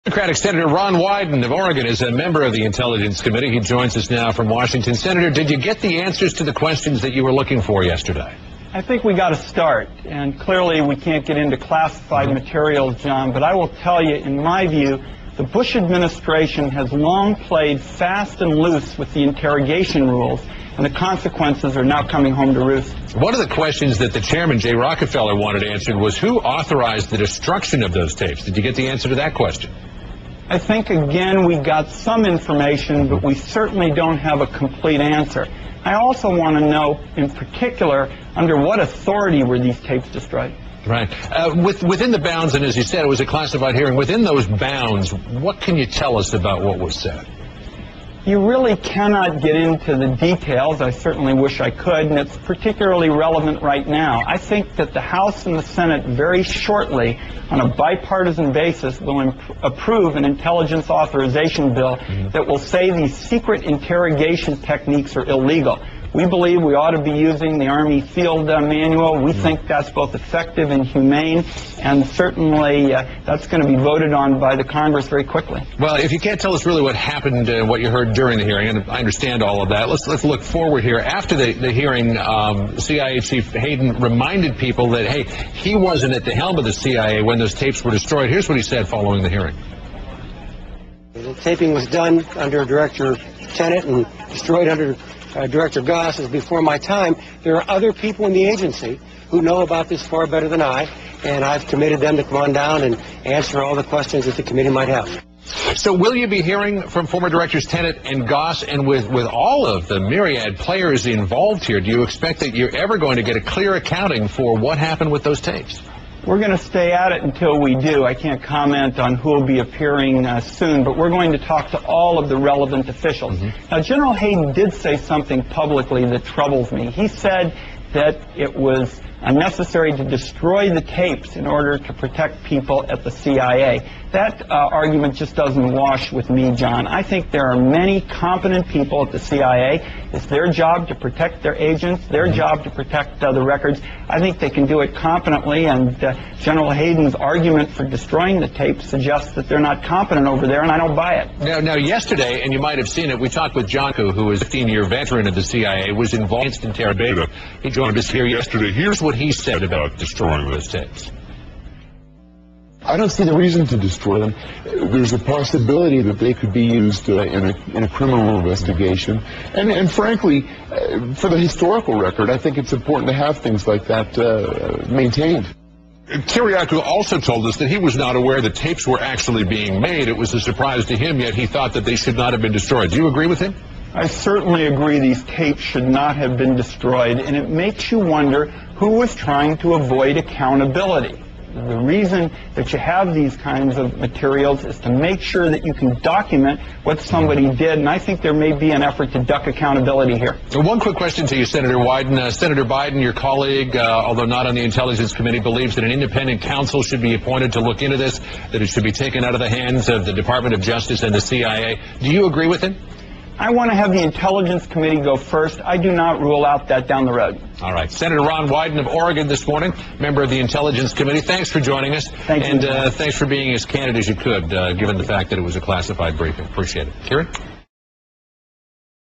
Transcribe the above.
Democratic Senator Ron Wyden of Oregon is a member of the Intelligence Committee. He joins us now from Washington. Senator, did you get the answers to the questions that you were looking for yesterday? I think we got a start, and clearly we can't get into classified materials, John, but I will tell you, in my view, the Bush administration has long played fast and loose with the interrogation rules, and the consequences are now coming home to roost. One of the questions that the chairman, Jay Rockefeller, wanted answered was who authorized the destruction of those tapes? Did you get the answer to that question? I think, again, we got some information, but we certainly don't have a complete answer. I also want to know, in particular, under what authority were these tapes destroyed? Right. Within the bounds, and as you said, it was a classified hearing, within those bounds, what can you tell us about what was said? You really cannot get into the details. I certainly wish I could, and it's particularly relevant right now. I think that the House and the Senate very shortly, on a bipartisan basis, will approve an intelligence authorization bill that will say these secret interrogation techniques are illegal. We believe we ought to be using the Army Field Manual. We think that's both effective and humane, and certainly that's going to be voted on by the Congress very quickly. Well, if you can't tell us really what happened and what you heard during the hearing, and I understand all of that, let's look forward here. After the hearing, CIA Chief Hayden reminded people that, hey, he wasn't at the helm of the CIA when those tapes were destroyed. Here's what he said following the hearing. The taping was done under Director Tenet and destroyed under Director Goss is before my time. There are other people in the agency who know about this far better than I, and I've committed them to come on down and answer all the questions that the committee might have. So will you be hearing from former Directors Tenet and Goss, and with all of the myriad players involved here, do you expect that you're ever going to get a clear accounting for what happened with those tapes? We're going to stay at it until we do. I can't comment on who will be appearing soon, but we're going to talk to all of the relevant officials. Now, General Hayden did say something publicly that troubles me. He said that it was necessary to destroy the tapes in order to protect people at the CIA. That argument just doesn't wash with me, John. I think there are many competent people at the CIA. It's their job to protect their agents, their job to protect the records. I think they can do it competently, and General Hayden's argument for destroying the tapes suggests that they're not competent over there, and I don't buy it. Now yesterday, and you might have seen it, we talked with John Koo, who is a 15-year veteran of the CIA, was involved in interrogation. He joined us here yesterday. Here's what he said about destroying those tapes. I don't see the reason to destroy them. There's a possibility that they could be used in a criminal investigation. And frankly, for the historical record, I think it's important to have things like that maintained. Kiriakou also told us that he was not aware that tapes were actually being made. It was a surprise to him, yet he thought that they should not have been destroyed. Do you agree with him? I certainly agree these tapes should not have been destroyed, and it makes you wonder who was trying to avoid accountability. The reason that you have these kinds of materials is to make sure that you can document what somebody did, and I think there may be an effort to duck accountability here. One quick question to you, Senator Wyden. Senator Biden, your colleague, although not on the Intelligence Committee, believes that an independent counsel should be appointed to look into this, that it should be taken out of the hands of the Department of Justice and the CIA. Do you agree with him? I want to have the Intelligence Committee go first. I do not rule out that down the road. All right. Senator Ron Wyden of Oregon this morning, member of the Intelligence Committee. Thanks for joining us. Thank you. And thanks for being as candid as you could, given the fact that it was a classified briefing. Appreciate it. Kiri?